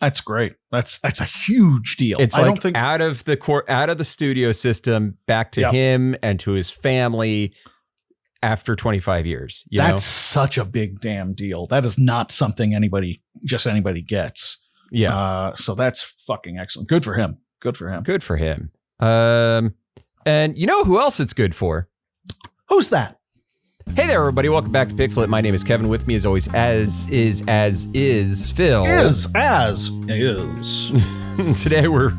That's great. That's a huge deal. It's out of the studio system back to him and to his family after 25 years. That's such a big damn deal. That is not something anybody gets. Yeah. So that's fucking excellent. Good for him. And you know who else it's good for? Who's that? Hey there, everybody. Welcome back to Pixel. My name is Kevin. With me, as always, as is Phil. Is. Today, we're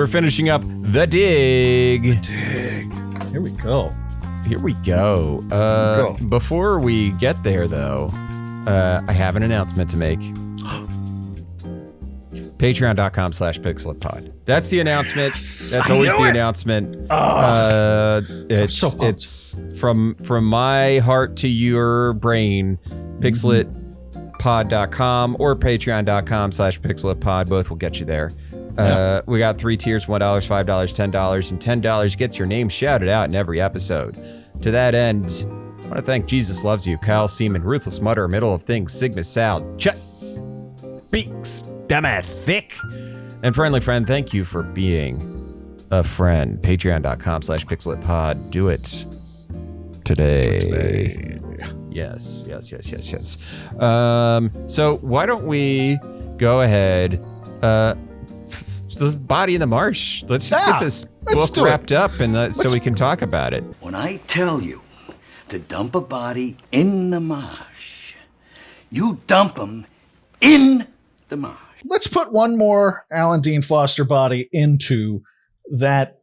finishing up The Dig. Here we go. Before we get there, though, I have an announcement to make. Patreon.com/pixelpod. That's the announcement. That's always the announcement. It's from my heart to your brain. Pixelpod.com or patreon.com/pixelpod. Both will get you there. We got 3 tiers: $1, $5, $10, and $10 gets your name shouted out in every episode. To that end, I want to thank Jesus Loves You, Kyle Seaman, Ruthless Mutter, Middle of Things, Sigma Sal, Chut, Beaks, Dumma Thick, and Friendly Friend. Thank you for being a friend. Patreon.com/pixelpod. Do it today. Yes. So why don't we go ahead? The Body in the Marsh. Let's just get this book wrapped up, and so we can talk about it. When I tell you to dump a body in the marsh, you dump them in the marsh. Let's put one more Alan Dean Foster body into that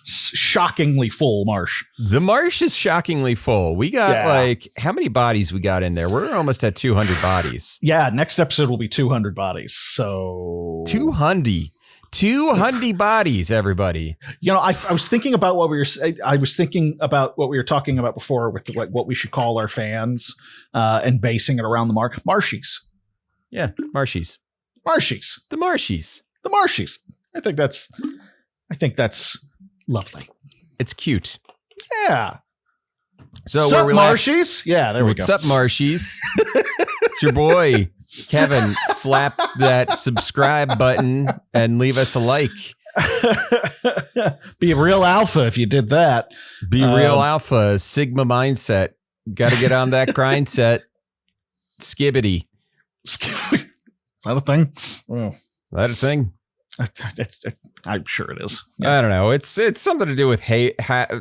shockingly full marsh. The marsh is shockingly full. We got how many bodies we got in there? We're almost at 200 bodies. Yeah, next episode will be 200 bodies. So 200 bodies, everybody. You know, I was thinking about what we were talking about before with what we should call our fans and basing it around the Marshies. Yeah, Marshies. The Marshies. I think that's lovely. It's cute. Yeah. So Sup, Marshies? Yeah, there we go. What's up, Marshies? It's your boy, Kevin. Slap that subscribe button and leave us a like. Be a real alpha if you did that. Be real alpha, Sigma mindset. Got to get on that grind set. Skibbity. Is that a thing? Oh. Is that a thing? I'm sure it is. Yeah. I don't know. It's something to do with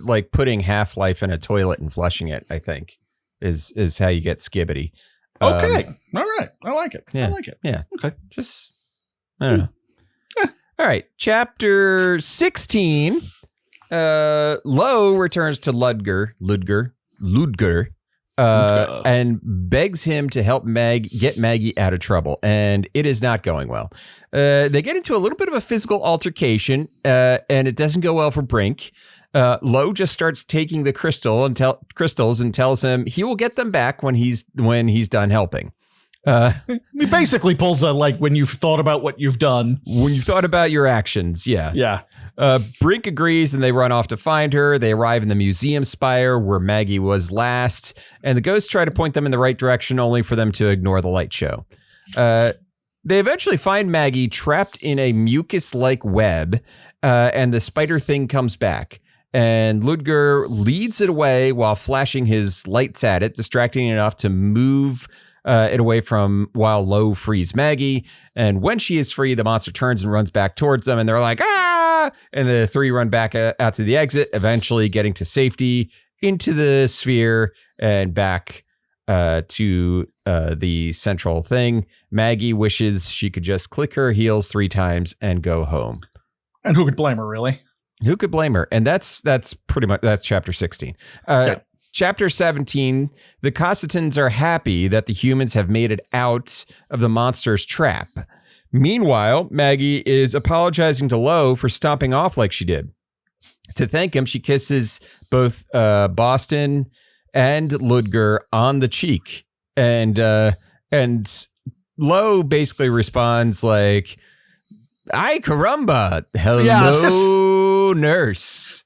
like putting Half-Life in a toilet and flushing it, I think, is how you get skibbity. Okay. All right. I like it. Yeah. I like it. Yeah. Okay. Just, I don't know. All right. Chapter 16. Lo returns to Ludger. And begs him to help get Maggie out of trouble, and it is not going well. They get into a little bit of a physical altercation, and it doesn't go well for Brink. Lo just starts taking the crystals and tells him he will get them back when he's done helping. He basically pulls a when you've thought about what you've done. When you've thought about your actions, yeah. Yeah. Brink agrees and they run off to find her. They arrive in the museum spire where Maggie was last, and the ghosts try to point them in the right direction only for them to ignore the light show. They eventually find Maggie trapped in a mucus-like web, and the spider thing comes back. And Ludger leads it away while flashing his lights at it, distracting it enough to move it away from while Lo frees Maggie. And when she is free, the monster turns and runs back towards them, and they're like, ah! And the three run back out to the exit, eventually getting to safety into the sphere and back to the central thing. Maggie wishes she could just click her heels 3 times and go home. And who could blame her, really? Who could blame her? And that's pretty much, that's chapter 16. Chapter 17, the Cossitans are happy that the humans have made it out of the monster's trap. Meanwhile, Maggie is apologizing to Lo for stomping off like she did. To thank him, she kisses both Boston and Ludger on the cheek. And Lo basically responds like, "Ay caramba, hello, Hello, nurse.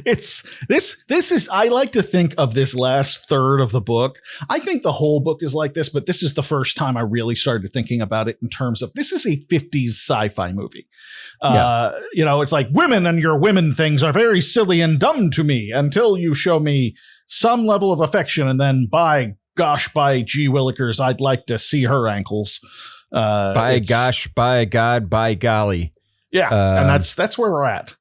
This is, I like to think of this last third of the book. I think the whole book is like this, but this is the first time I really started thinking about it in terms of this is a 50s sci-fi movie. It's like women and your women things are very silly and dumb to me until you show me some level of affection, and then by gee willikers, I'd like to see her ankles. By gosh, by God, by golly. Yeah, and that's where we're at.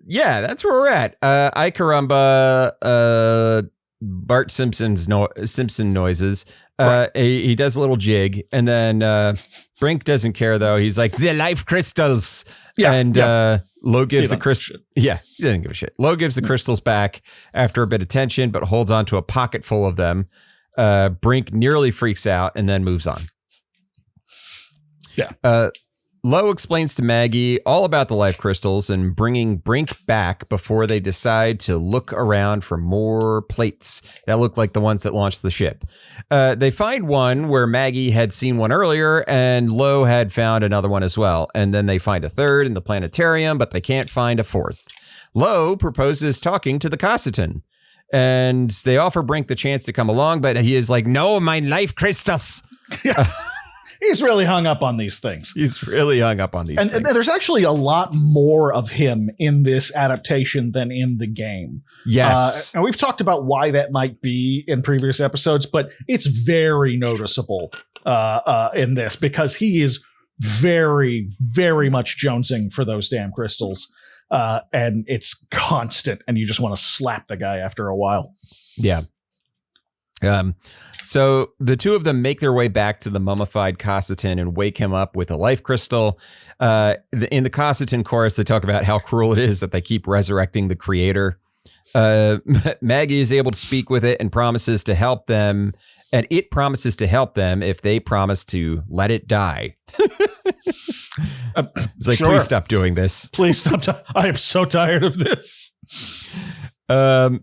Yeah, that's where we're at. I caramba, Bart Simpson noises. Right. He does a little jig, and then Brink doesn't care though. He's like, the life crystals. Yeah, and Lo gives the crystal. Yeah, he doesn't give a shit. Lo gives the crystals back after a bit of tension, but holds on to a pocket full of them. Brink nearly freaks out and then moves on. Yeah. Lo explains to Maggie all about the life crystals and bringing Brink back before they decide to look around for more plates that look like the ones that launched the ship. They find one where Maggie had seen one earlier, and Lo had found another one as well. And then they find a third in the planetarium, but they can't find a fourth. Lo proposes talking to the Costitan, and they offer Brink the chance to come along, but he is like, no, my life crystals. Yeah. He's really hung up on these things. He's really hung up on these things. And there's actually a lot more of him in this adaptation than in the game. Yes. And we've talked about why that might be in previous episodes, but it's very noticeable in this because he is very, very much jonesing for those damn crystals. And it's constant, and you just want to slap the guy after a while. Yeah. So the two of them make their way back to the mummified Costitan and wake him up with a life crystal. In the Costitan chorus, they talk about how cruel it is that they keep resurrecting the creator. Maggie is able to speak with it and promises to help them. And it promises to help them if they promise to let it die. It's like, sure. Please stop doing this. Please stop. I am so tired of this.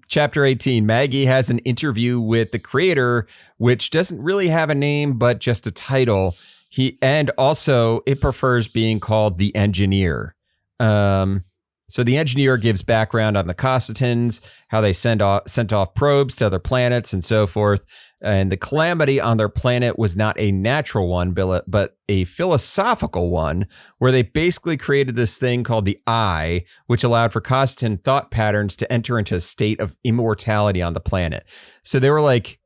Chapter 18, Maggie has an interview with the creator, which doesn't really have a name, but just a title. And also it prefers being called the engineer. So the engineer gives background on the Costitans, how they sent off probes to other planets and so forth. And the calamity on their planet was not a natural one, but a philosophical one, where they basically created this thing called the Eye, which allowed for Costitan thought patterns to enter into a state of immortality on the planet. So they were like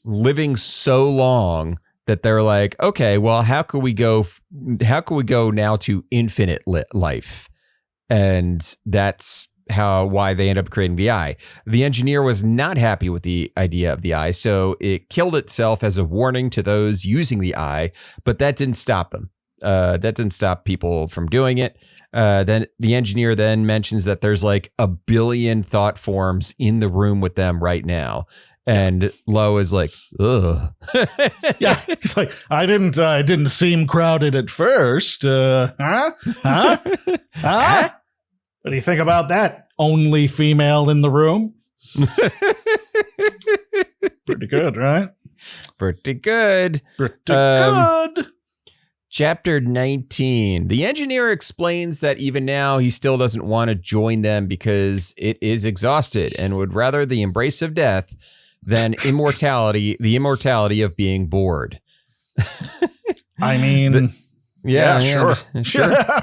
living so long that they're like, okay, well, how could we go now to infinite life? And that's why they end up creating the Eye. The engineer was not happy with the idea of the Eye, so it killed itself as a warning to those using the Eye, but that didn't stop them. That didn't stop people from doing it. Then the engineer then mentions that there's like 1 billion thought forms in the room with them right now. And Lo is like, ugh. Yeah, he's like, I didn't seem crowded at first. Huh? What do you think about that? Only female in the room? Pretty good, right? Pretty good. Pretty good. Chapter 19. The engineer explains that even now he still doesn't want to join them because it is exhausted and would rather the embrace of death than the immortality of being bored. I mean, sure.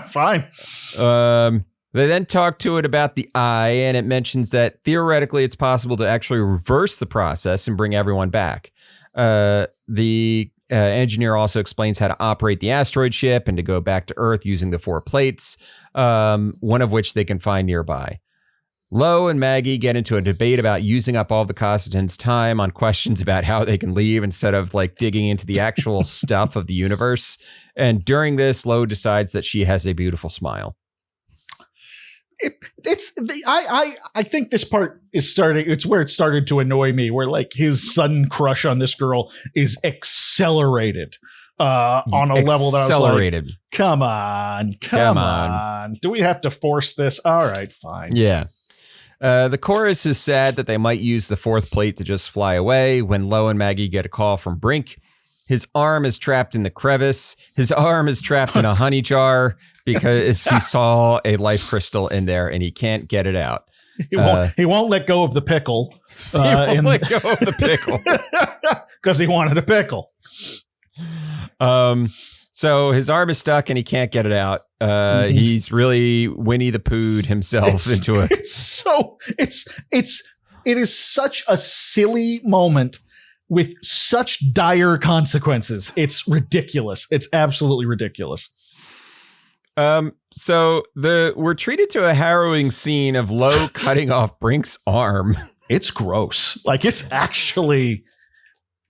Fine. They then talk to it about the Eye, and it mentions that theoretically it's possible to actually reverse the process and bring everyone back. The engineer also explains how to operate the asteroid ship and to go back to Earth using the 4 plates, one of which they can find nearby. Lo and Maggie get into a debate about using up all the Costitans' time on questions about how they can leave instead of like digging into the actual stuff of the universe. And during this, Lo decides that she has a beautiful smile. I think this part is starting. It's where it started to annoy me, where like his sudden crush on this girl is accelerated on a level that I was like, come on. Do we have to force this? All right, fine. Yeah. The chorus is sad that they might use the 4th plate to just fly away when Lo and Maggie get a call from Brink. His arm is trapped in the crevice. His arm is trapped in a honey jar because he saw a life crystal in there and he can't get it out. He won't let go of the pickle. He won't let go of the pickle. Because he wanted a pickle. So his arm is stuck and he can't get it out. He's really Winnie the Pooh'd himself into a. It is such a silly moment with such dire consequences. It's ridiculous. It's absolutely ridiculous. So we're treated to a harrowing scene of Lo cutting off Brink's arm. It's gross. Like, it's actually.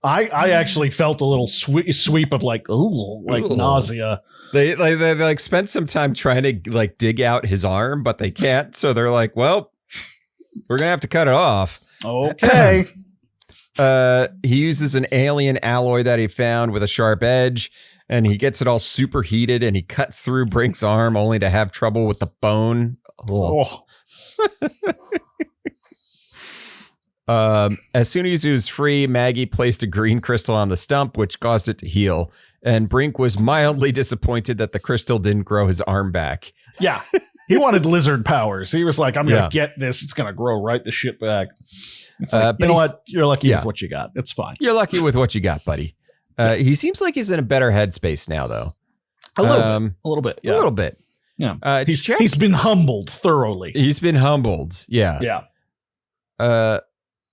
I actually felt a little sweep of like, ooh, like nausea. They spent some time trying to like dig out his arm, but they can't. So they're like, well, we're gonna have to cut it off. Okay. He uses an alien alloy that he found with a sharp edge, and he gets it all superheated, and he cuts through Brink's arm only to have trouble with the bone. Oh. As soon as he was free, Maggie placed a green crystal on the stump, which caused it to heal. And Brink was mildly disappointed that the crystal didn't grow his arm back. Yeah. He wanted lizard powers. He was like, I'm going to get this. It's going to grow right the shit back. It's like, you know what? You're lucky with what you got. It's fine. You're lucky with what you got, buddy. He seems like he's in a better headspace now, though. A little bit. Yeah. A little bit. Yeah. He's been humbled thoroughly. He's been humbled. Yeah. Yeah.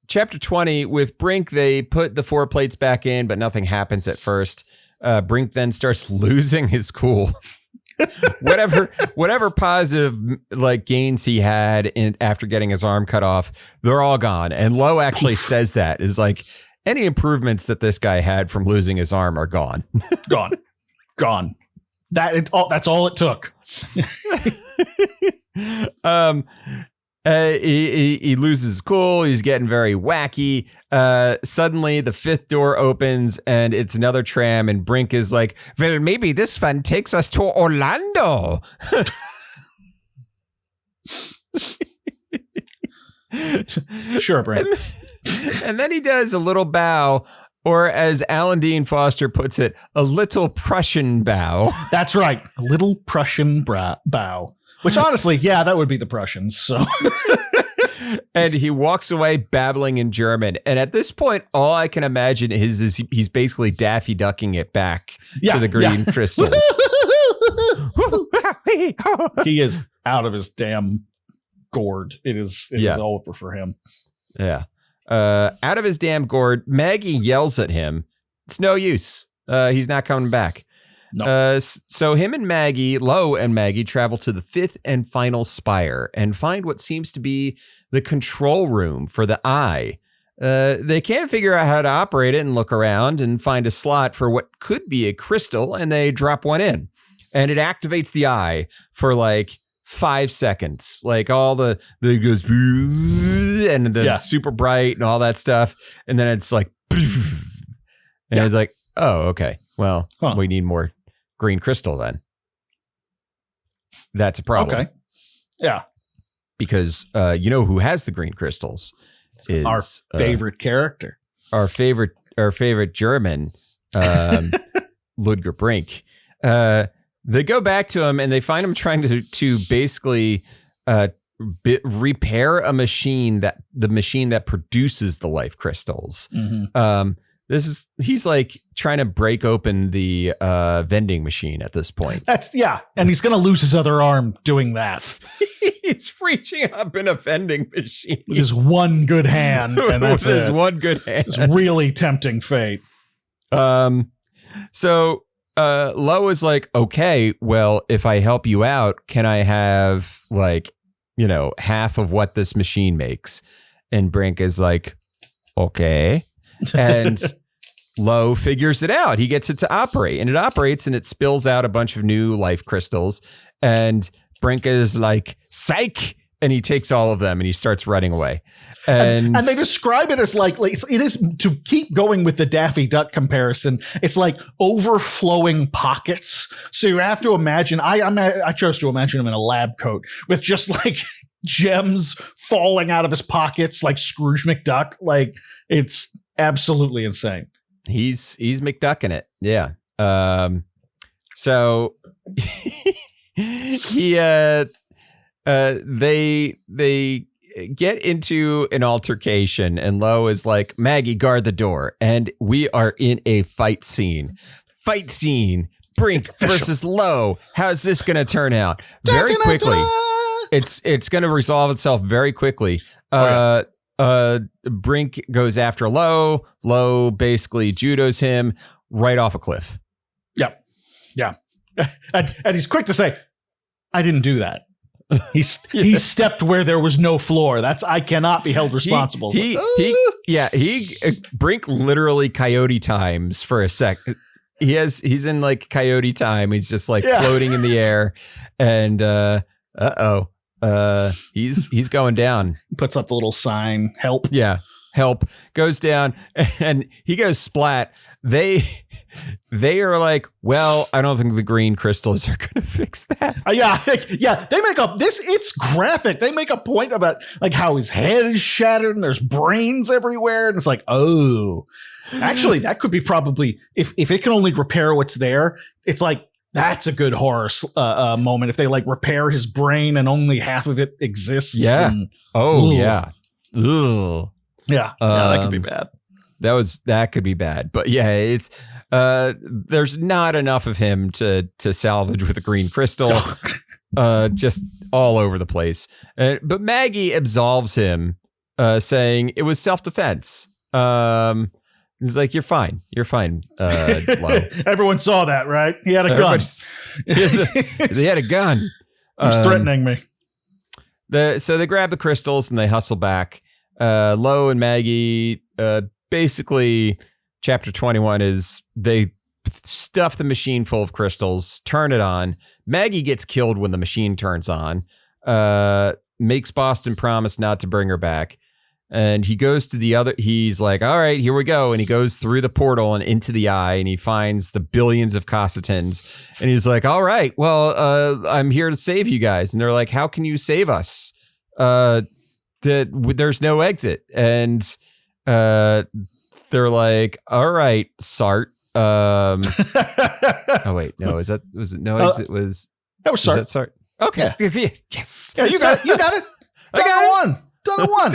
Chapter 20, with Brink, they put the 4 plates back in, but nothing happens at first. Brink then starts losing his cool. whatever positive like gains he had after getting his arm cut off, they're all gone. And Lo actually says that is like any improvements that this guy had from losing his arm are gone. Gone. That's all it took. He loses his cool. He's getting very wacky. Suddenly, the 5th door opens, and it's another tram. And Brink is like, "Well, maybe this fun takes us to Orlando." Sure, Brink. And then he does a little bow, or as Alan Dean Foster puts it, a little Prussian bow. That's right, a little Prussian bow. Which honestly, yeah, that would be the Prussians. So, and he walks away babbling in German. And at this point, all I can imagine is he's basically Daffy Ducking it back to the green crystals. He is out of his damn gourd. It is over for him. Yeah, out of his damn gourd. Maggie yells at him. It's no use. He's not coming back. No. So him and Maggie, Lo and Maggie, travel to the 5th and final spire and find what seems to be the control room for the eye. They can't figure out how to operate it and look around and find a slot for what could be a crystal, and they drop one in. And it activates the eye for like 5 seconds. Like all it goes and the super bright and all that stuff. And then it's like, and it's like, oh, okay. Well, we need more green crystal then. That's a problem. Okay. Yeah. Because you know who has the green crystals is our favorite character. Our favorite German, Ludger Brink. They go back to him and they find him trying to basically repair the machine that produces the life crystals. Mm-hmm. He's like trying to break open the vending machine at this point. And he's gonna lose his other arm doing that. He's reaching up in a vending machine with his one good hand, and that's his one good hand. It's really tempting fate. So Lo is like, okay, well, if I help you out, can I have like, half of what this machine makes? And Brink is like, okay. And Lo figures it out. He gets it to operate, and it operates, and it spills out a bunch of new life crystals. And Brink is like, psych, and he takes all of them and he starts running away. And they describe it as like it is, to keep going with the Daffy Duck comparison, it's like overflowing pockets. So you have to imagine, I chose to imagine him in a lab coat with just like gems falling out of his pockets like Scrooge McDuck. Like, it's absolutely insane. He's McDucking it. Yeah. So they get into an altercation, and Lo is like, Maggie, guard the door. And we are in a fight scene. Brink versus Lo. How's this going to turn out? Very quickly. It's going to resolve itself very quickly. Brink goes after Lo. Lo basically judos him right off a cliff. Yep. Yeah. And he's quick to say, I didn't do that. He stepped where there was no floor. I cannot be held responsible. Brink literally coyote times for a sec. He's in like coyote time. He's just like floating in the air, and he's going down. Puts up the little sign, help. Yeah, help. Goes down, and he goes splat. They are like, well, I don't think the green crystals are going to fix that. Yeah. They make up this. It's graphic. They make a point about like how his head is shattered and there's brains everywhere. And it's like, oh, actually, that could be probably if it can only repair what's there. It's like, that's a good horror moment. If they like repair his brain and only half of it exists. Yeah. Yeah. Ugh. Yeah. That could be bad. That could be bad, but yeah, it's there's not enough of him to salvage with a green crystal, just all over the place. But Maggie absolves him, saying it was self-defense. He's like, you're fine, Lo. Everyone saw that, right? He had a gun. He had a gun. He was threatening me. So they grab the crystals and they hustle back. Lo and Maggie, basically, chapter 21 is they stuff the machine full of crystals, turn it on. Maggie gets killed when the machine turns on, makes Boston promise not to bring her back. And he goes to he's like, all right, here we go. And he goes through the portal and into the eye, and he finds the billions of Cossitans. And he's like, all right, well, I'm here to save you guys. And they're like, how can you save us? There's no exit. And they're like, all right, Sart. Oh wait, no, was it no exit? That was Sart. Is that Sart? Okay. Yeah. Yes. Yeah, you got it. Done one.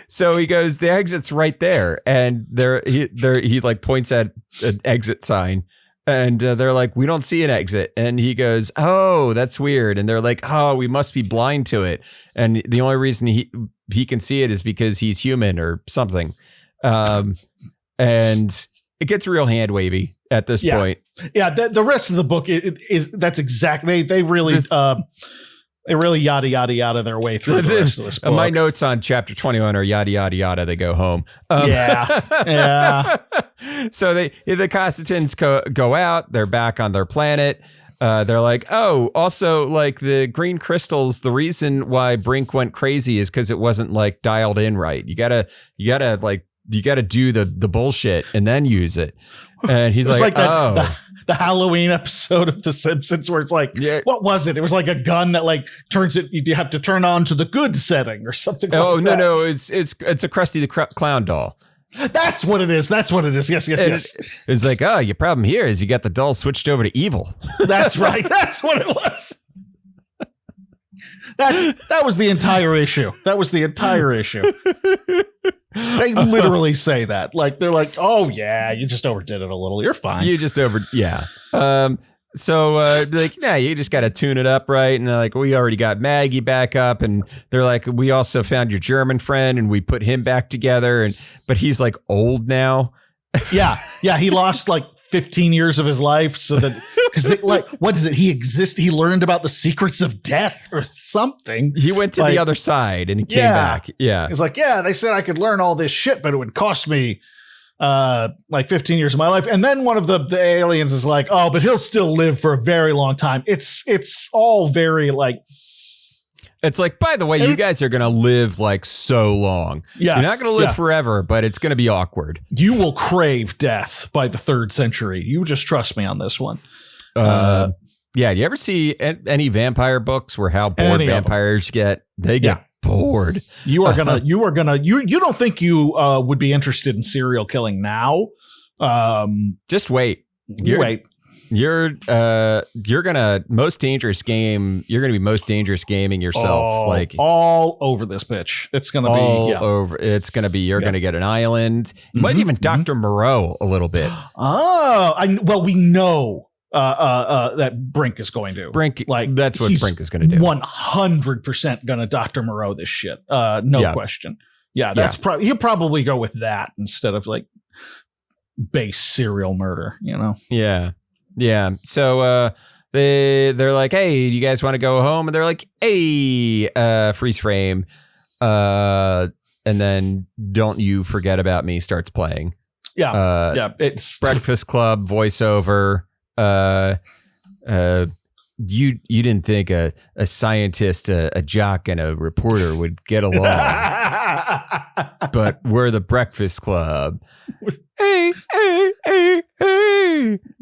So he goes, the exit's right there, and he like points at an exit sign. And they're like, we don't see an exit. And he goes, oh, that's weird. And they're like, oh, we must be blind to it. And the only reason he can see it is because he's human or something. And it gets real hand wavy at this point. Yeah, the rest of the book is that's exactly they really yada yada yada their way through the rest of this book. My notes on chapter 21 are yada yada yada. They go home. Yeah. So the Cossitans go out. They're back on their planet. They're like, oh, also like the green crystals. The reason why Brink went crazy is because it wasn't like dialed in right. You gotta do the bullshit and then use it. And he's like, the Halloween episode of The Simpsons where it's like, what was it? It was like a gun that like turns it. You have to turn on to the good setting or something. Oh, like no, it's a Krusty the Clown doll. That's what it is. Yes. It's like, oh, your problem here is you got the doll switched over to evil. That's right. That's what it was. That was the entire issue. They literally say that. Like, they're like, oh, yeah, you just overdid it a little. You're fine. So like, nah, you just got to tune it up right. And they're like, we already got Maggie back up. And they're like, we also found your German friend and we put him back together. But he's like old now. Yeah. He lost like 15 years of his life. So that, because like, what is it? He learned about the secrets of death or something. He went to the other side and he came back. Yeah. He's like, they said I could learn all this shit, but it would cost me like 15 years of my life. And then one of the aliens is like, oh, but he'll still live for a very long time. It's all very like, it's like, by the way, you guys are going to live like so long. Yeah. You're not going to live forever, but it's going to be awkward. You will crave death by the 3rd century. You just trust me on this one. Yeah. You ever see any vampire books where how bored vampires get? They get bored. You don't think you would be interested in serial killing now? Just wait. Wait. You're gonna most dangerous game. You're gonna be most dangerous gaming yourself, like all over this bitch. It's gonna all be over. It's gonna be you're gonna get an island. You might even Dr. Moreau a little bit. We know that Brink is going to. That's what Brink is going to do. 100% gonna Dr. Moreau this shit. No question. Yeah, that's probably he'll probably go with that instead of like base serial murder. Yeah. So they're like, hey, do you guys want to go home? And they're like, hey, freeze frame. And then Don't You Forget About Me starts playing. Yeah. It's Breakfast Club voiceover. You didn't think a scientist, a jock, and a reporter would get along. But we're the Breakfast Club. Hey.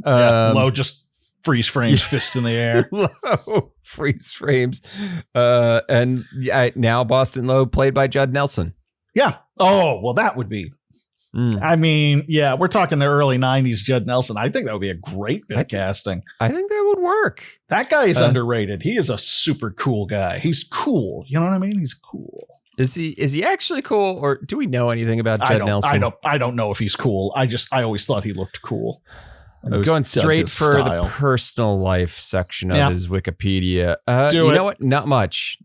Low just freeze frames, fist in the air. Low freeze frames. And now Boston Low played by Judd Nelson. Yeah. Oh, well, that would be. I mean, yeah, we're talking the early 90s Judd Nelson. I think that would be a great bit of casting. I think that would work. That guy is underrated. He is a super cool guy. He's cool. You know what I mean? He's cool. Is he actually cool, or do we know anything about Judd Nelson? I don't know if he's cool. I always thought he looked cool. Going straight for the personal life section of his Wikipedia. You know what? Not much.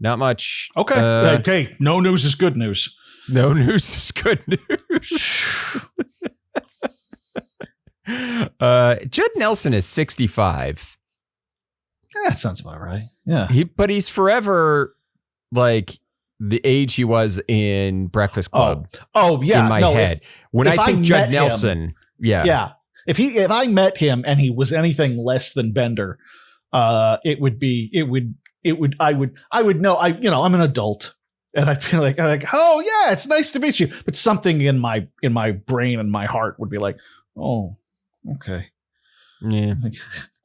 Okay. Okay. No news is good news. No news is good news. Judd Nelson is 65. That sounds about right. Yeah. But he's forever like the age he was in Breakfast Club. Oh yeah. In my head. When I think Judd Nelson. Yeah. If I met him and he was anything less than Bender, I would know. I'm an adult. And I'd be like, oh yeah, it's nice to meet you. But something in my brain and my heart would be like, oh, okay. Yeah.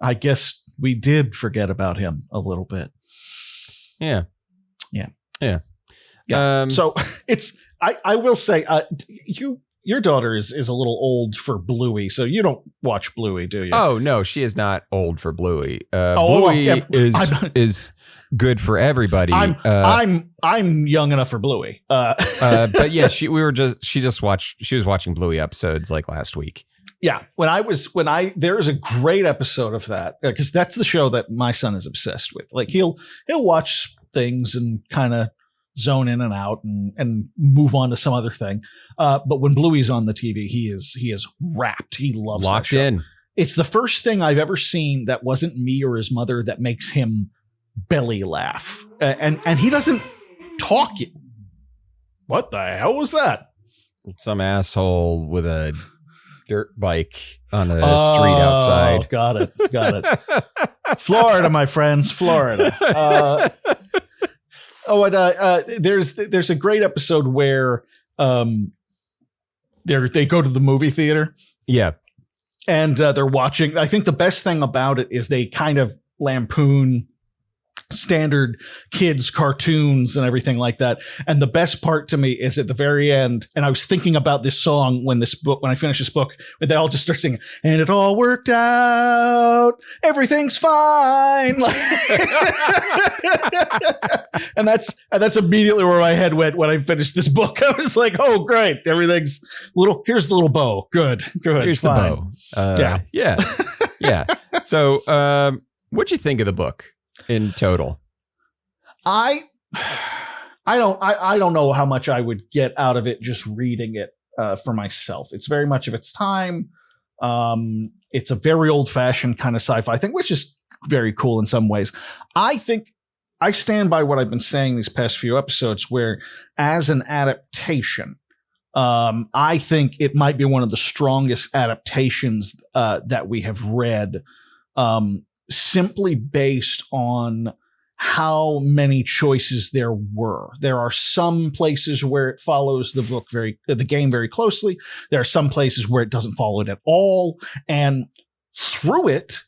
I guess we did forget about him a little bit. Yeah. So I will say, your daughter is a little old for Bluey, so you don't watch Bluey, do you? Oh no, she is not old for Bluey. Bluey is good for everybody. I'm young enough for Bluey. But yeah, she was watching Bluey episodes like last week. Yeah, there is a great episode of that because that's the show that my son is obsessed with. Like he'll watch things and kind of zone in and out and move on to some other thing. But when Bluey's on the TV, he is wrapped. He loves locked that show. in. It's the first thing I've ever seen that wasn't me or his mother that makes him belly laugh. And he doesn't talk. What the hell was that? Some asshole with a dirt bike on a street outside. Got it. Florida, my friends, Florida. There's a great episode where they go to the movie theater. Yeah. And they're watching. I think the best thing about it is they kind of lampoon standard kids cartoons and everything like that. And the best part to me is at the very end. And I was thinking about this song when I finished this book, where they all just start singing, and it all worked out. Everything's fine. and that's immediately where my head went when I finished this book. I was like, oh, great. Everything's here's the little bow. Good. Here's fine. The bow. Yeah. So, what'd you think of the book? In total, I don't know how much I would get out of it just reading it for myself. It's very much of its time. It's a very old fashioned kind of sci-fi thing, which is very cool in some ways. I think I stand by what I've been saying these past few episodes, where as an adaptation, I think it might be one of the strongest adaptations that we have read. Simply based on how many choices there were. There are some places where it follows the game very closely. There are some places where it doesn't follow it at all. And through it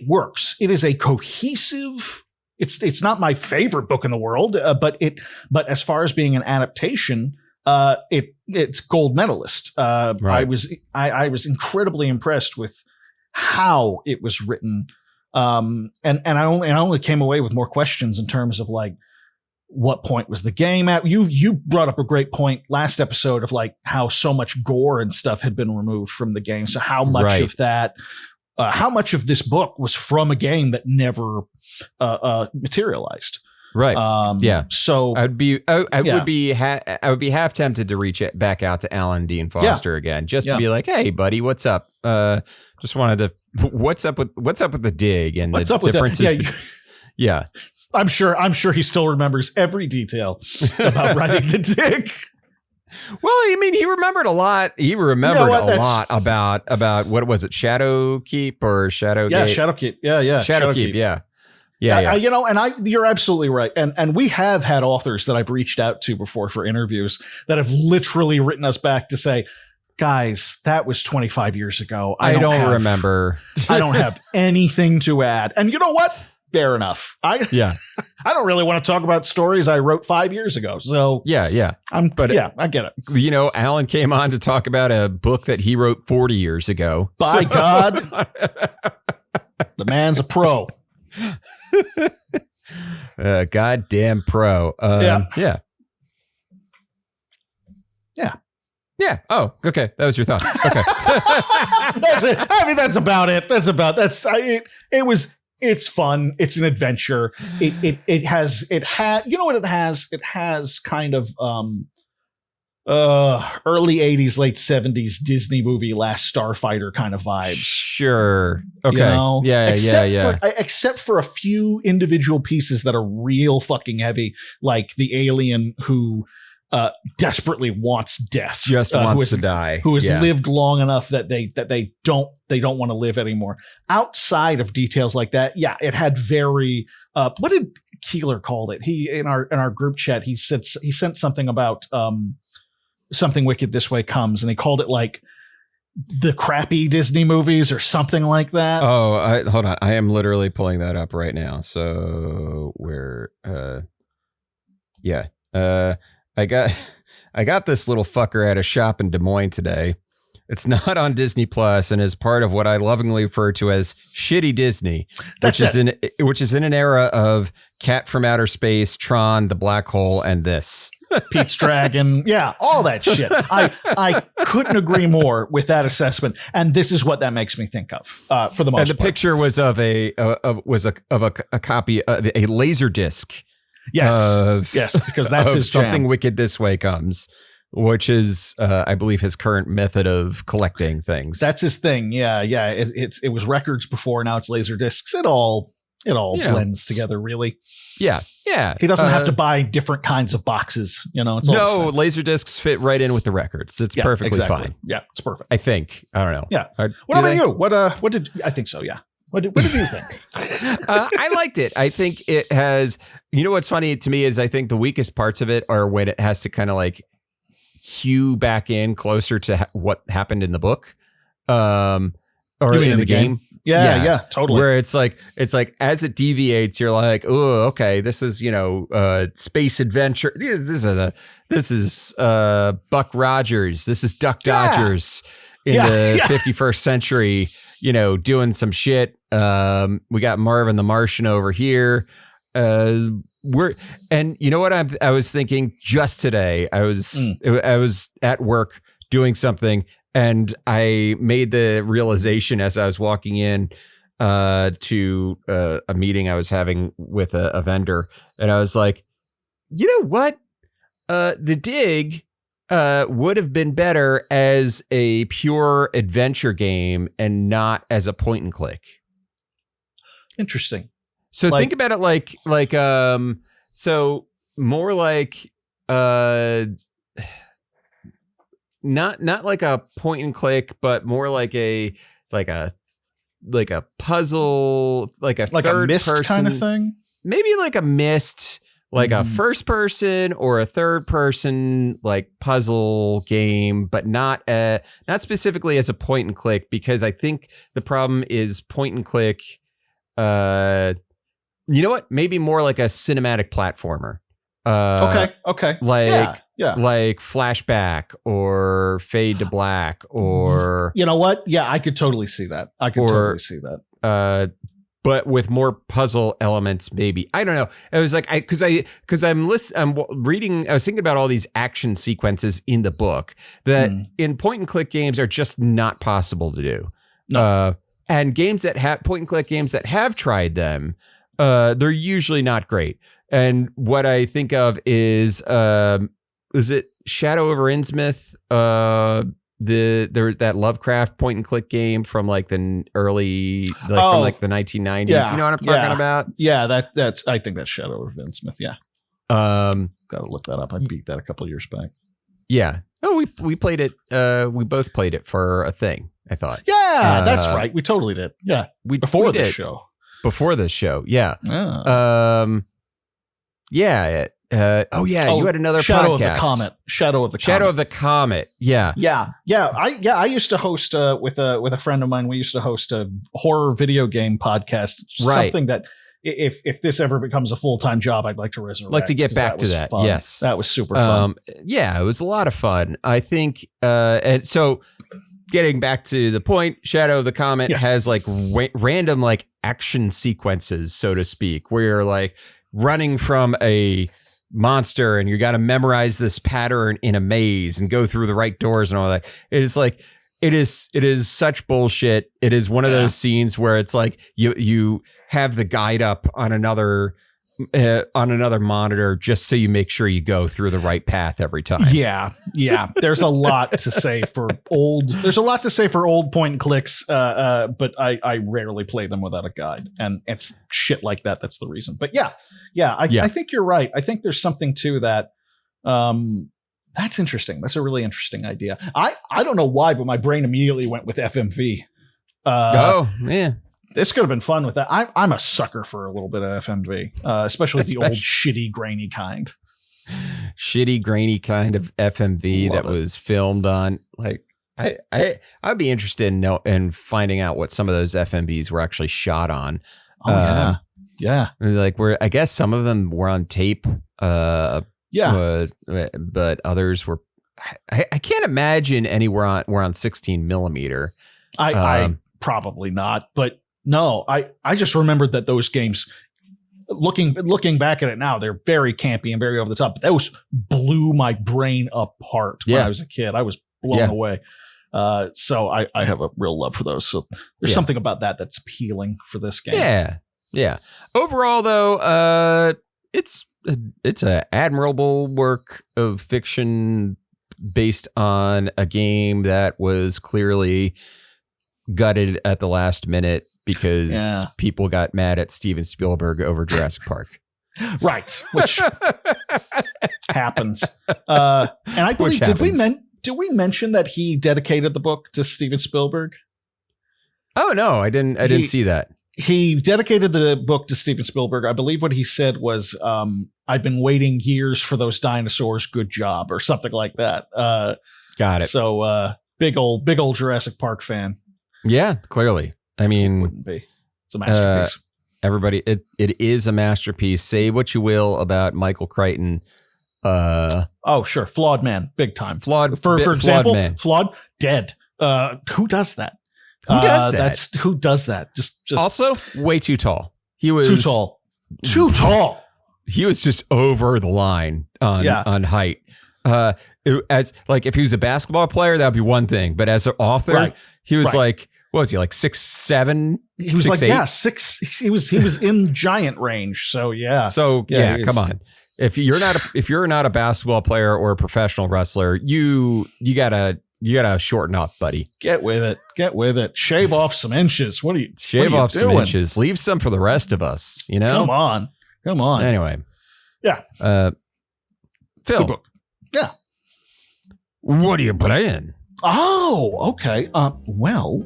works. It is a cohesive it's not my favorite book in the world, but as far as being an adaptation, it's gold medalist. Right. I was incredibly impressed with how it was written. And I only came away with more questions in terms of like, what point was the game at? You brought up a great point last episode of like how so much gore and stuff had been removed from the game. So how much of that, how much of this book was from a game that never materialized? Right. Yeah. So I would be half tempted to reach it back out to Alan Dean Foster again, just to be like, hey, buddy, what's up? Just wanted to, what's up with the dig and what's the up with differences? Yeah. I'm sure he still remembers every detail about writing the dig. Well, I mean, he remembered a lot. He remembered a lot about what was it, Shadowkeep or Shadowgate? Yeah, Shadowkeep. Yeah. Shadowkeep. Yeah. You're absolutely right. And we have had authors that I've reached out to before for interviews that have literally written us back to say, guys, that was 25 years ago. I don't remember. I don't have anything to add. And you know what? Fair enough. I don't really want to talk about stories I wrote 5 years ago. So yeah. I get it. You know, Alan came on to talk about a book that he wrote 40 years ago. By God, the man's a pro. Goddamn pro. Yeah. Oh, okay. That was your thoughts. Okay. That's it. I mean, that's about it. It's fun. It's an adventure. It has you know what it has? It has kind of early 80s, late 70s Disney movie Last Starfighter kind of vibes. Sure. Okay. You know? Yeah. Except for a few individual pieces that are real fucking heavy, like the alien who desperately wants death, just wants to die, who has lived long enough that they don't want to live anymore. Outside of details like that, it had very what did Keeler called it? He in our group chat he sent something about Something Wicked This Way Comes, and he called it like the crappy Disney movies or something like that. Oh, hold on, I am literally pulling that up right now. So where I got this little fucker at a shop in Des Moines today. It's not on Disney Plus and is part of what I lovingly refer to as shitty Disney, which is in an era of Cat from Outer Space, Tron, The Black Hole, and this. Pete's Dragon. Yeah, all that shit. I couldn't agree more with that assessment. And this is what that makes me think of for the most part. And the picture was of a copy, a laser disc. Yes, because that's his Something jam. Wicked This Way Comes, which is, I believe, his current method of collecting things. That's his thing. Yeah. It was records before. Now it's laser discs. It all blends together, really. Yeah. He doesn't have to buy different kinds of boxes. You know, it's all laser discs fit right in with the records. It's perfectly fine. Yeah, it's perfect. I think. I don't know. Yeah. What about you? What did I think so? Yeah. What did you think? I liked it. I think it has, you know, what's funny to me is I think the weakest parts of it are when it has to kind of like hew back in closer to what happened in the book, or in the game. Yeah, totally. Where it's like as it deviates, you're like, oh, okay, this is, space adventure. This is Buck Rogers. This is Duck Dodgers in the 51st century. Doing some shit. We got Marvin the Martian over here. And you know what I was thinking just today? I was at work doing something, and I made the realization as I was walking in to a meeting I was having with a vendor, and I was like, you know what? The dig would have been better as a pure adventure game and not as a point and click. Interesting. So think about it like so more like not like a point and click, but more like a puzzle, like a Myst person kind of thing. Maybe like a Myst. Like a first person or a third person like puzzle game, but not specifically as a point and click, because I think the problem is point and click You know what? Maybe more like a cinematic platformer. Okay. Like Yeah. like Flashback or Fade to Black or You know what? Yeah, I could totally see that. But with more puzzle elements, maybe. I don't know. It was like I'm reading. I was thinking about all these action sequences in the book that in point and click games are just not possible to do. No. And games that have point and click games that have tried them, they're usually not great. And what I think of is it Shadow over Innsmouth? There's that Lovecraft point and click game from like the early, from like the 1990s. Yeah, you know what I'm talking about? Yeah, that's. I think that's Shadow over Innsmouth. Yeah. Gotta look that up. I beat that a couple of years back. Yeah. Oh, we played it. We both played it for a thing, I thought. Yeah, that's right. We totally did. Yeah. Before the show. Before the show. Yeah. Yeah. You had another Shadow podcast. of the Comet. Shadow of the Comet. Yeah. I used to host with a friend of mine. We used to host a horror video game podcast. Right. Something that if this ever becomes a full-time job, I'd like to resurrect. Like to get back to that. Fun. Yes. That was super fun. Yeah, it was a lot of fun. I think and so getting back to the point, Shadow of the Comet has like random like action sequences, so to speak, where you're like running from a monster and you got to memorize this pattern in a maze and go through the right doors and all that. It's like it is such bullshit. It is one of those scenes where it's like you have the guide up on another monitor just so you make sure you go through the right path every time. Yeah. There's a lot to say for old. There's a lot to say for old point and clicks, but I rarely play them without a guide, and it's shit like that. That's the reason. But I think you're right. I think there's something to that. That's interesting. That's a really interesting idea. I don't know why, but my brain immediately went with FMV. This could have been fun with that. I'm a sucker for a little bit of FMV, especially the old shitty grainy kind. Shitty grainy kind of FMV that was filmed on. Like I'd be interested in finding out what some of those FMVs were actually shot on. Yeah. Like I guess some of them were on tape. But others were. I can't imagine anywhere were on 16 millimeter. I probably not, but. No, I just remembered that those games, looking back at it now, they're very campy and very over the top. But those blew my brain apart when I was a kid. I was blown away. So I have a real love for those. So there's something about that's appealing for this game. Yeah. Overall, though, it's an admirable work of fiction based on a game that was clearly gutted at the last minute. Because people got mad at Steven Spielberg over Jurassic Park. Right. Which happens. And I believe, did we mention that he dedicated the book to Steven Spielberg? Oh, no, I didn't see that. He dedicated the book to Steven Spielberg. I believe what he said was, I've been waiting years for those dinosaurs. Good job, or something like that. Got it. So big old Jurassic Park fan. Yeah, clearly. I mean, wouldn't be. It's a masterpiece. Everybody, it is a masterpiece. Say what you will about Michael Crichton. Sure, flawed man, big time. Flawed. For example, man. Flawed, dead. Who does that? Who does that? Who does that? Just also way too tall. He was too tall. He was just over the line on height. As like if he was a basketball player, that would be one thing. But as an author, he was like. What was he like 6'7"? He was 6'8"? Like 6. He was in giant range. So yeah. Come on. If you're not a basketball player or a professional wrestler, you gotta shorten up, buddy. Get with it. Shave off some inches. What are you doing? Some inches? Leave some for the rest of us. You know. Come on. Anyway. Yeah. Phil. Good book. Yeah. What are you playing? Oh, okay. Well.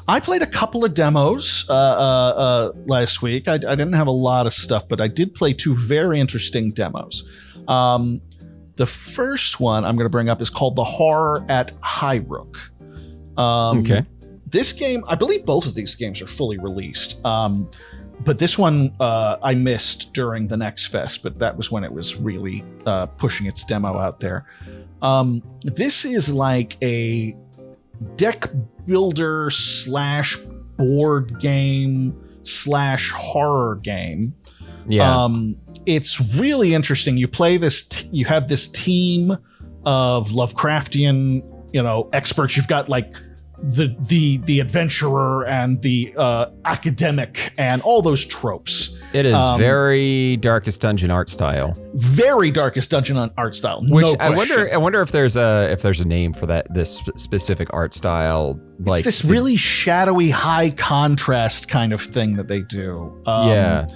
I played a couple of demos last week. I didn't have a lot of stuff, but I did play two very interesting demos. The first one I'm going to bring up is called The Horror at High Rook. Okay. This game, I believe both of these games are fully released. But this one I missed during the Next Fest, but that was when it was really pushing its demo out there. This is like a deck builder / board game / horror game. Yeah. It's really interesting. You play this, you have this team of Lovecraftian, experts. You've got like the adventurer and the academic and all those tropes. It is very Darkest Dungeon art style. Very Darkest Dungeon art style. Which no I question. wonder if there's a name for this specific art style. Like it's this really shadowy, high contrast kind of thing that they do. Yeah.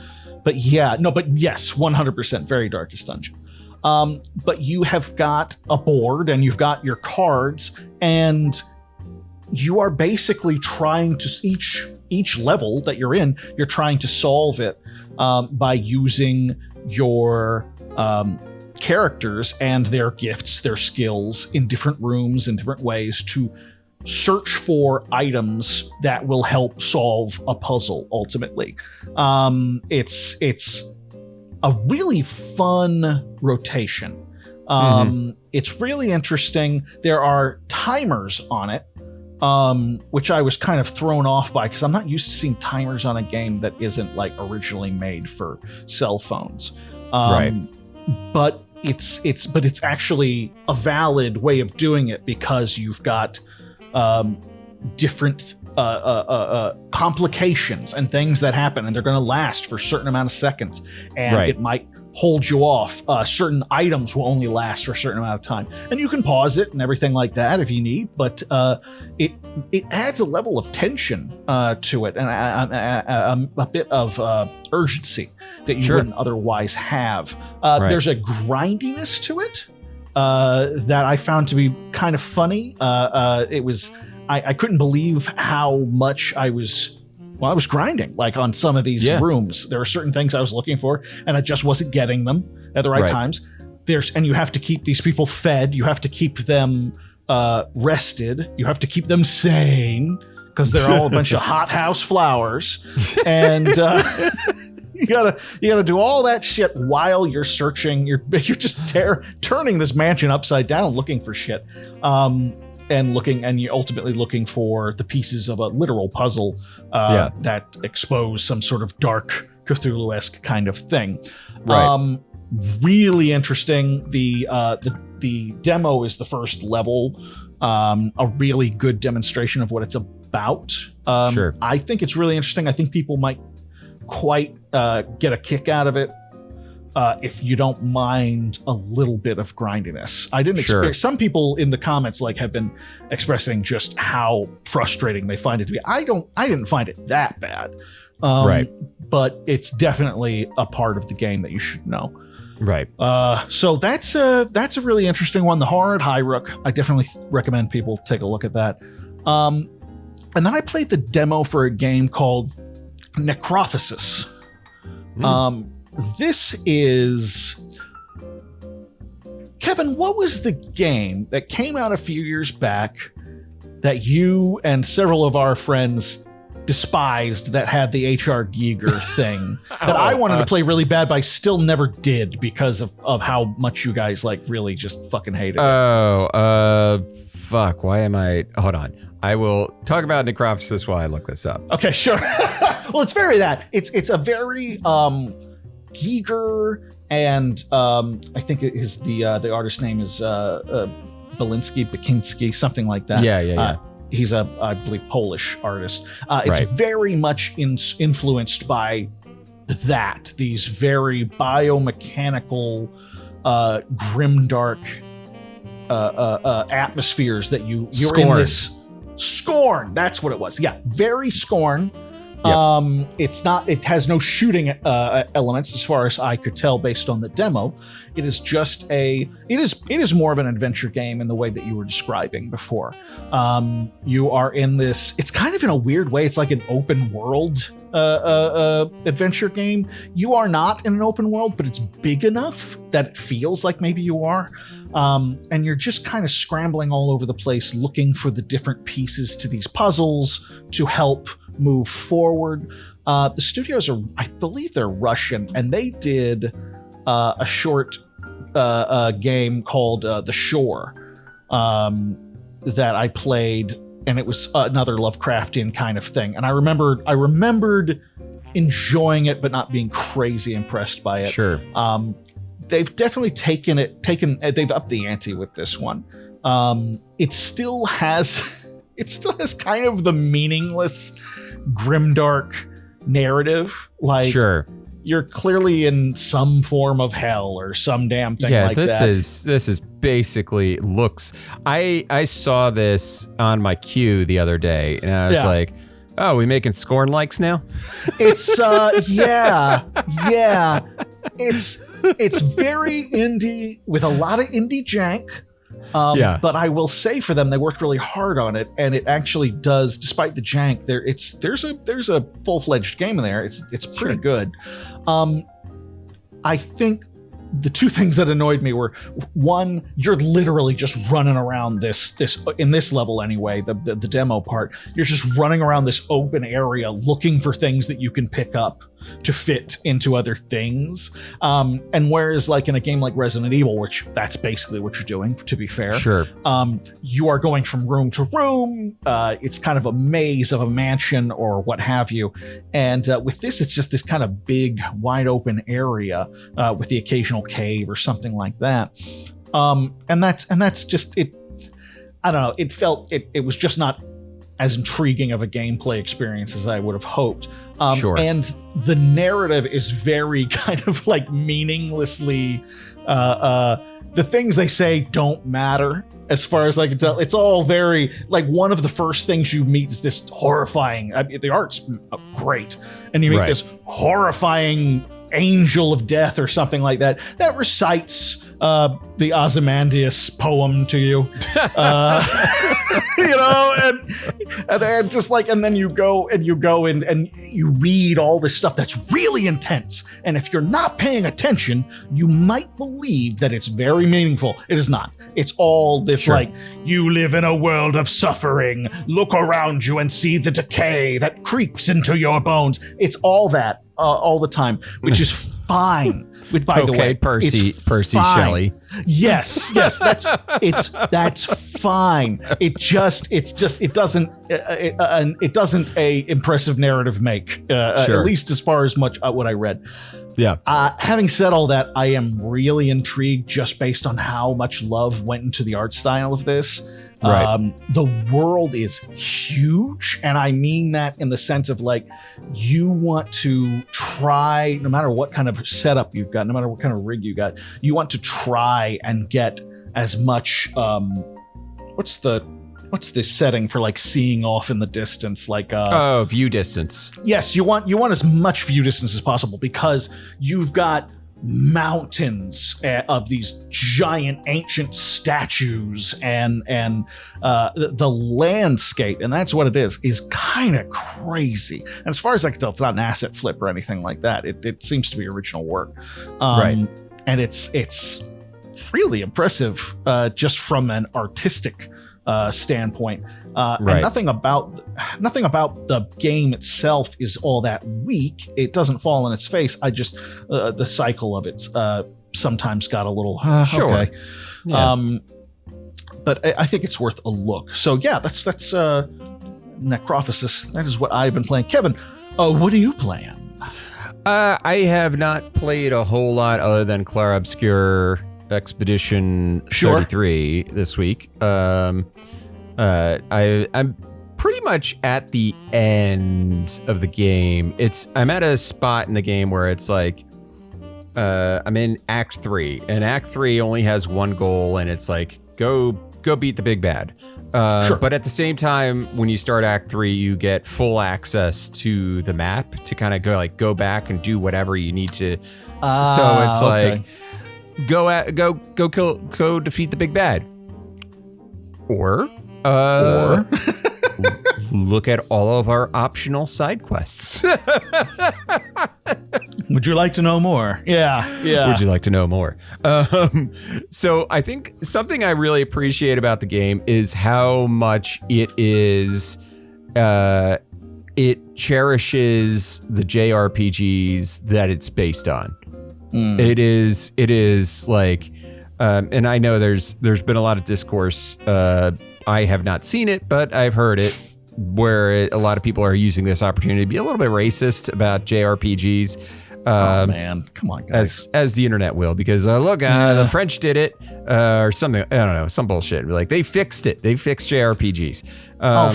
But yes, 100% very Darkest Dungeon. But you have got a board and you've got your cards, and you are basically trying to each level that you're in, you're trying to solve it by using your characters and their gifts, their skills in different rooms in different ways to search for items that will help solve a puzzle ultimately. It's a really fun rotation. It's really interesting. There are timers on it, which I was kind of thrown off by because I'm not used to seeing timers on a game that isn't like originally made for cell phones. Right. But it's actually a valid way of doing it because you've got different complications and things that happen, and they're going to last for a certain amount of seconds, and it might hold you off. Certain items will only last for a certain amount of time, and you can pause it and everything like that if you need, but it adds a level of tension to it, and a bit of urgency that you wouldn't otherwise have. There's a grindiness to it that I found to be kind of funny. It was I couldn't believe how much I was grinding, like on some of these rooms. There are certain things I was looking for, and I just wasn't getting them at the right times. And you have to keep these people fed. You have to keep them rested. You have to keep them sane because they're all a bunch of hothouse flowers, and you gotta do all that shit while you're searching. You're just turning this mansion upside down, looking for shit. And you're ultimately looking for the pieces of a literal puzzle that expose some sort of dark Cthulhu-esque kind of thing. Right. Really interesting. The demo is the first level, a really good demonstration of what it's about. I think it's really interesting. I think people might quite get a kick out of it. If you don't mind a little bit of grindiness. I didn't expect, some people in the comments have been expressing just how frustrating they find it to be. I didn't find it that bad. But it's definitely a part of the game that you should know. Right. So that's a really interesting one. The Horror at Hyrule. I definitely recommend people take a look at that. And then I played the demo for a game called Necrophysis. This is... Kevin, what was the game that came out a few years back that you and several of our friends despised that had the H.R. Giger thing that I wanted to play really bad, but I still never did because of how much you guys really just fucking hated it? Fuck. Why am I... Hold on. I will talk about Necrophysis while I look this up. Okay, sure. Well, it's very that. It's a very... Giger, and I think the artist's name is Bakinski, something like that. Yeah. He's I believe, Polish artist. It's very much influenced by these very biomechanical, grimdark atmospheres that you're Scorn. in this. Scorn, that's what it was. Yeah, very Scorn. Yep. It has no shooting elements as far as I could tell based on the demo. It is just it is more of an adventure game in the way that you were describing before. You are in this, it's kind of in a weird way. It's like an open world adventure game. You are not in an open world, but it's big enough that it feels like maybe you are. And you're just kind of scrambling all over the place looking for the different pieces to these puzzles to help move forward. The studios are, I believe they're Russian, and they did a short game called The Shore that I played, and it was another Lovecraftian kind of thing. And I remembered enjoying it, but not being crazy impressed by it. Sure. They've definitely they've upped the ante with this one. It still has kind of the meaningless, grimdark narrative. Like, sure, you're clearly in some form of hell or some damn thing like that. Yeah, this is basically looks. I saw this on my queue the other day, and I was like, "Oh, we making Scorn likes now?" It's yeah. It's very indie with a lot of indie jank. But I will say for them, they worked really hard on it, and it actually does, despite the jank. There's a full-fledged game in there. It's pretty good. I think the two things that annoyed me were, one, you're literally just running around this in this level anyway, the demo part. You're just running around this open area looking for things that you can pick up to fit into other things. And whereas like in a game like Resident Evil, which that's basically what you're doing, to be fair. Sure. You are going from room to room. It's kind of a maze of a mansion or what have you. And with this, it's just this kind of big, wide open area with the occasional cave or something like that. And that's just it. I don't know. It was just not as intriguing of a gameplay experience as I would have hoped. Sure. And the narrative is very kind of like meaninglessly, the things they say don't matter as far as I can tell. It's all very, like, one of the first things you meet is this horrifying, the art's great, and you meet this horrifying angel of death or something like that recites the Ozymandias poem to you, and then just like, and then you go and you read all this stuff that's really intense, and if you're not paying attention, you might believe that it's very meaningful. It is not. It's all this like, you live in a world of suffering, look around you and see the decay that creeps into your bones. It's all that all the time, which is fine. By the way, Percy Shelley. Yes, that's fine. It doesn't a impressive narrative make, at least as far as much what I read. Yeah. Having said all that, I am really intrigued just based on how much love went into the art style of this. Right. The world is huge, and I mean that in the sense of like, you want to try, no matter what kind of setup you've got, no matter what kind of rig you got, you want to try and get as much. What's the setting for like seeing off in the distance? Like view distance. Yes, you want as much view distance as possible, because you've got mountains of these giant ancient statues and the landscape, and that's what it is kind of crazy. And as far as I can tell, it's not an asset flip or anything like that. It seems to be original work, right? And it's really impressive just from an artistic standpoint. And nothing about the game itself is all that weak. It doesn't fall on its face. I just the cycle of it sometimes got a little okay. Yeah. But I think it's worth a look. So yeah, that's Necrophysis. That is what I've been playing. Kevin, what are you playing? I have not played a whole lot other than Clair Obscur Expedition 33 this week. I'm pretty much at the end of the game. I'm at a spot in the game where it's like, I'm in Act 3, and Act 3 only has one goal, and it's like, go beat the big bad. But at the same time, when you start Act 3, you get full access to the map to kind of go back and do whatever you need to. So it's like, go defeat the big bad, or look at all of our optional side quests. Would you like to know more? Yeah. Would you like to know more? So I think something I really appreciate about the game is how much it it cherishes the JRPGs that it's based on. It is like, and I know there's been a lot of discourse. I have not seen it, but I've heard it, where a lot of people are using this opportunity to be a little bit racist about JRPGs. Oh man, come on, guys. As the internet will, because look, the French did it, or something. I don't know, some bullshit. Like, they fixed it. They fixed JRPGs.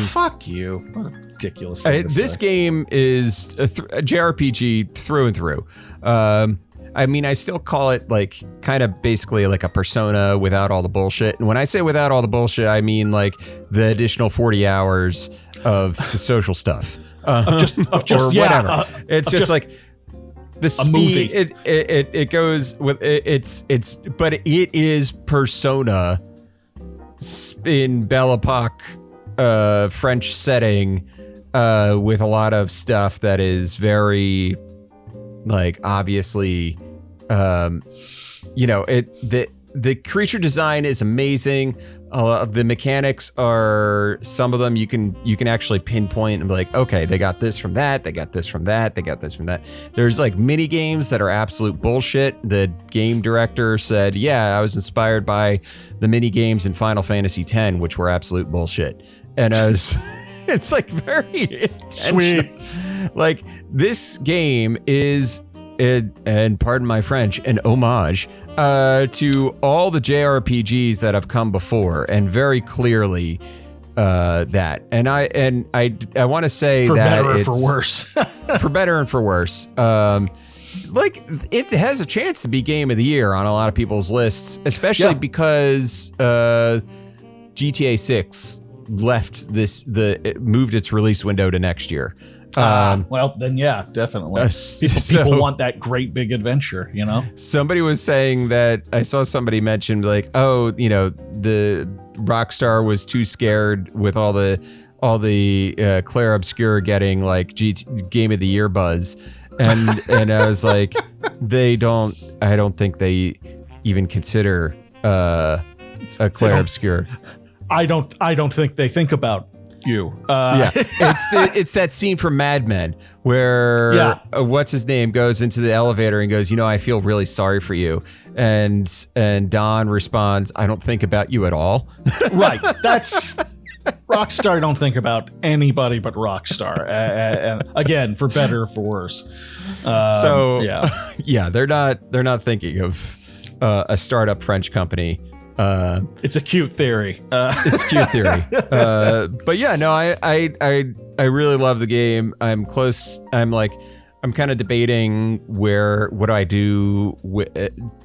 Fuck you! What a ridiculous thing to This say. game is a JRPG through and through. I mean, I still call it like kind of basically like a Persona without all the bullshit. And when I say without all the bullshit, I mean like the additional 40 hours of the social stuff, of just or whatever. It's just like the speed. movie. It goes with it's, but it is Persona in Belle Epoque, French setting, with a lot of stuff that is very, like, obviously, the creature design is amazing. The mechanics are, some of them you can actually pinpoint and be like, okay, they got this from that, they got this from that, they got this from that. There's like mini games that are absolute bullshit. The game director said, yeah, I was inspired by the mini games in Final Fantasy X, which were absolute bullshit. And it's like very intentional. Sweet. Like, this game is, and pardon my French, an homage to all the JRPGs that have come before, and very clearly that. And I want to say for that better or it's for worse. for better and for worse. Like, it has a chance to be Game of the Year on a lot of people's lists, especially because GTA 6 it moved its release window to next year. Well, then, yeah, definitely. People want that great big adventure, you know? Somebody was saying that, I saw somebody mention, like, oh, the Rockstar was too scared with all the Claire Obscure getting like Game of the Year buzz. And I was like, I don't think they even consider a Claire Obscure. I don't think they think about you. It's that scene from Mad Men where what's his name goes into the elevator and goes, I feel really sorry for you, and Don responds, I don't think about you at all. Right. That's Rockstar. Don't think about anybody but Rockstar. And again, for better or for worse. They're not thinking of a startup French company. It's a cute theory. It's cute theory. But yeah, no, I really love the game. I'm close. I'm kind of debating what do I do?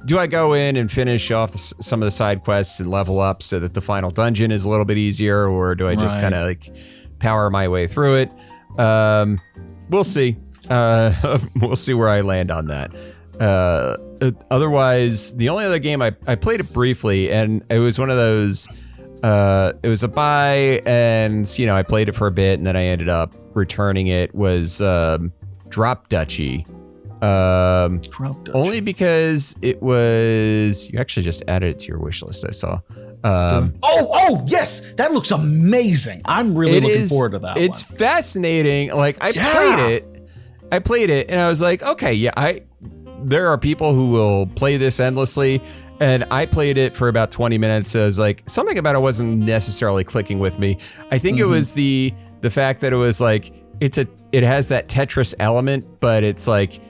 Do I go in and finish off some of the side quests and level up so that the final dungeon is a little bit easier, or do I just kind of like power my way through it? We'll see. We'll see where I land on that. Otherwise, the only other game I played it briefly, and it was one of those, it was a buy, and I played it for a bit, and then I ended up returning it, was Drop Duchy. Only because it was, you actually just added it to your wish list, I saw. Oh yes, that looks amazing. I'm really looking forward to that. It's fascinating. Like, I played it, and I was like, okay, there are people who will play this endlessly, and I played it for about 20 minutes. So I was like, something about it wasn't necessarily clicking with me. I think it was the fact that it was like, it has that Tetris element, but it's like,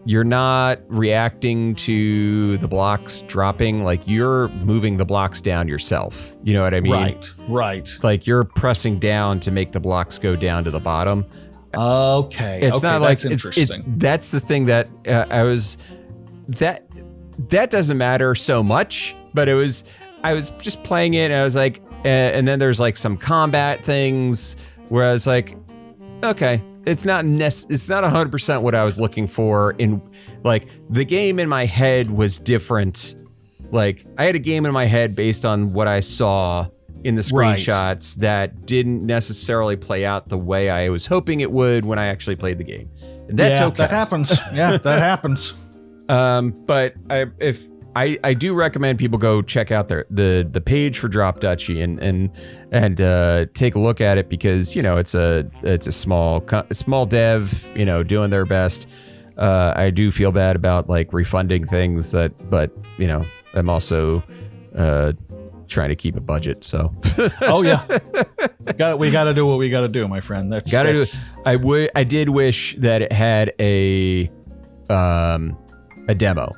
you're not reacting to the blocks dropping, like you're moving the blocks down yourself. You know what I mean? Right. Like, you're pressing down to make the blocks go down to the bottom. Okay. It's not like that's interesting. That's the thing that that doesn't matter so much, but I was just playing it, and I was like, and then there's like some combat things where I was like, okay, it's not 100% what I was looking for. In like, the game in my head was different. Like, I had a game in my head based on what I saw in the screenshots that didn't necessarily play out the way I was hoping it would when I actually played the game. And that's okay. That happens. Yeah, that happens. But I do recommend people go check out the page for Drop Duchy and take a look at it, because it's a small dev, doing their best. I do feel bad about like refunding things but I'm also trying to keep a budget. So oh yeah, we got to do what we got to do, my friend. That's do. I did wish that it had a demo.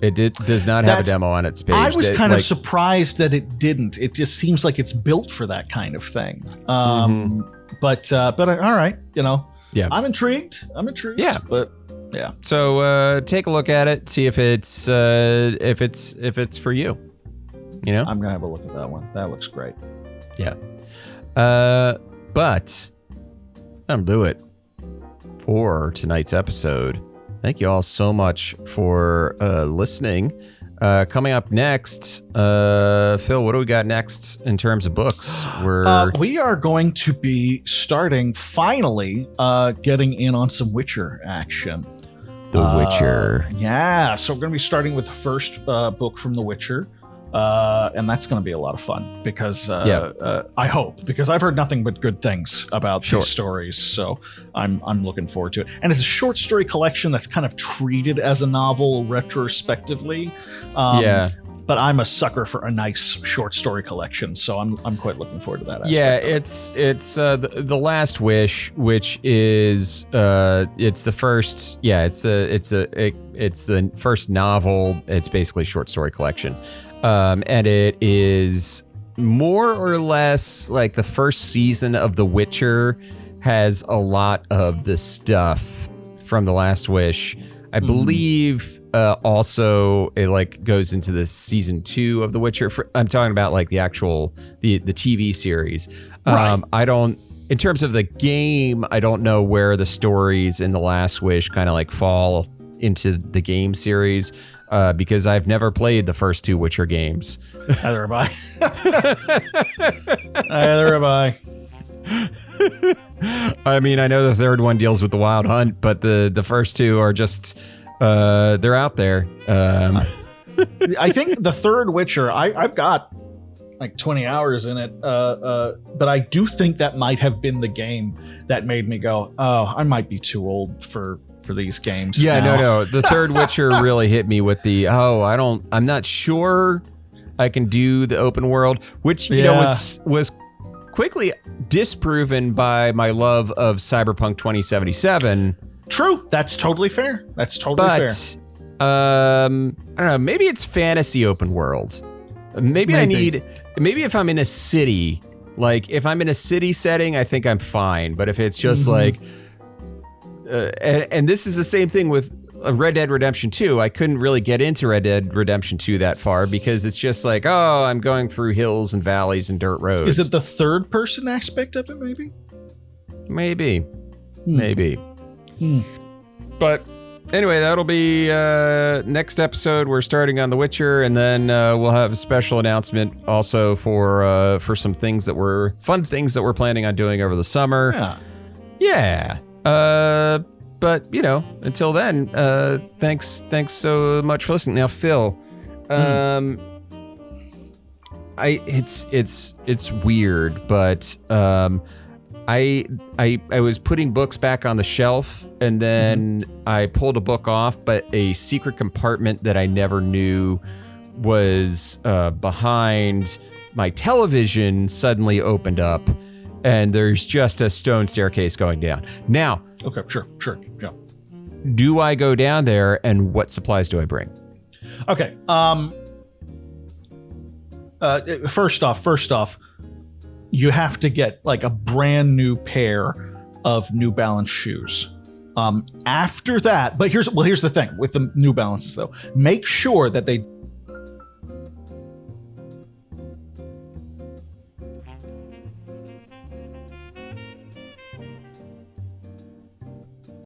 It does not have a demo on its page. I was kind of surprised that it didn't. It just seems like it's built for that kind of thing. But all right, yeah, I'm intrigued. Yeah, but yeah. So take a look at it, see if it's for you. I'm gonna have a look at that one. That looks great. Yeah. But that'll do it for tonight's episode. Thank you all so much for listening. Coming up next, Phil, what do we got next in terms of books? We are going to be starting, finally, getting in on some Witcher action. The Witcher. Yeah, so we're going to be starting with the first book from The Witcher. And that's going to be a lot of fun because I hope, because I've heard nothing but good things about these stories. So I'm looking forward to it. And it's a short story collection that's kind of treated as a novel retrospectively. But I'm a sucker for a nice short story collection, so I'm quite looking forward to that aspect. Yeah, it's the Last Wish, which is it's the first. Yeah, it's the first novel. It's basically a short story collection. And it is more or less like the first season of The Witcher has a lot of the stuff from The Last Wish. I believe also it like goes into the season 2 of The Witcher. I'm talking about like the actual the TV series. Right. I don't, in terms of the game, I don't know where the stories in The Last Wish kind of like fall into the game series. Because I've never played the first 2 Witcher games. Neither have I. Neither have I. I mean, I know the third one deals with the Wild Hunt, but the first 2 are just, they're out there. I think the third Witcher, I've got like 20 hours in it, but I do think that might have been the game that made me go, oh, I might be too old for these games. Yeah, now. no. The third Witcher really hit me with the, I'm not sure I can do the open world, which, was quickly disproven by my love of Cyberpunk 2077. True. That's totally fair. Fair. I don't know, maybe it's fantasy open world. Maybe if I'm in a city, like if I'm in a city setting, I think I'm fine. But if it's just like, and this is the same thing with Red Dead Redemption 2. I couldn't really get into Red Dead Redemption 2 that far because it's just like, oh, I'm going through hills and valleys and dirt roads. Is it the third person aspect of it, maybe? Maybe. But anyway, that'll be next episode. We're starting on The Witcher, and then we'll have a special announcement also for some fun things that we're planning on doing over the summer. Yeah. But until then, thanks so much for listening. Now, Phil, it's weird, but I was putting books back on the shelf, and then I pulled a book off, but a secret compartment that I never knew was behind my television suddenly opened up. And there's just a stone staircase going down. Now, okay, sure, yeah. Do I go down there, and what supplies do I bring? Okay. First off, you have to get like a brand new pair of New Balance shoes. After that, but here's the thing with the New Balances though. Make sure that they